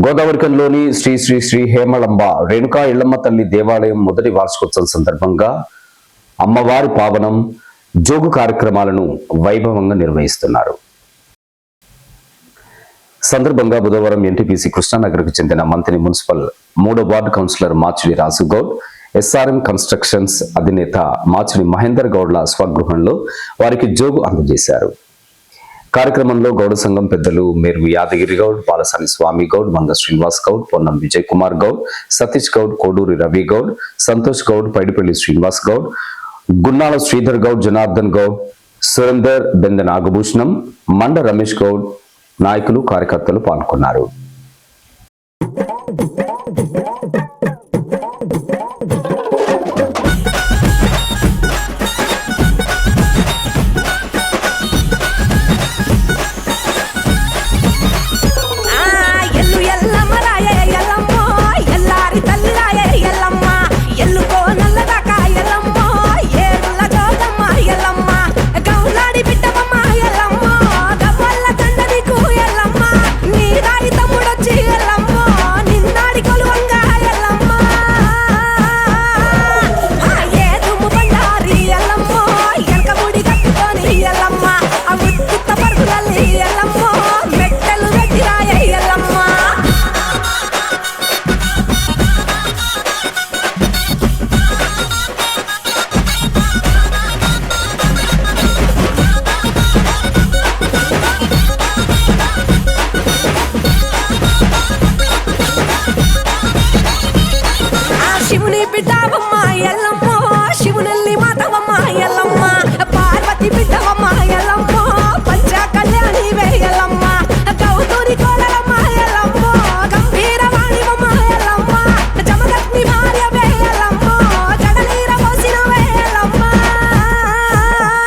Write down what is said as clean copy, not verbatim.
గోదావరికంలోని శ్రీ శ్రీ శ్రీ హేమళంబ రేణుకా ఇళ్లమ్మ తల్లి దేవాలయం మొదటి వార్షికోత్సవం సందర్భంగా అమ్మవారి పావనం జోగు కార్యక్రమాలను వైభవంగా నిర్వహిస్తున్నారు. సందర్భంగా బుధవారం ఎన్టీపీసీ కృష్ణానగర్కు చెందిన మంత్రి మున్సిపల్ 3వ ward councillor Machidi Rajugoud, SRM constructions అధినేత మాచిడి మహేందర్ గౌడ్ల స్వగృహంలో వారికి జోగు అందజేశారు. కార్యక్రమంలో గౌడ సంఘం పెద్దలు మేరు యాదగిరి గౌడ్, బాలసాని స్వామి గౌడ్, మంద శ్రీనివాస్ గౌడ్, పొన్నం విజయ్ కుమార్ గౌడ్, సతీష్ గౌడ్, కోడూరి రవి గౌడ్, సంతోష్ గౌడ్, పైడిపల్లి శ్రీనివాస్ గౌడ్, గున్నాల శ్రీధర్ గౌడ్, జనార్దన్ గౌడ్, సురేందర్, బెంద నాగభూషణం, మండ రమేష్ గౌడ్ నాయకులు కార్యకర్తలు పాల్గొన్నారు.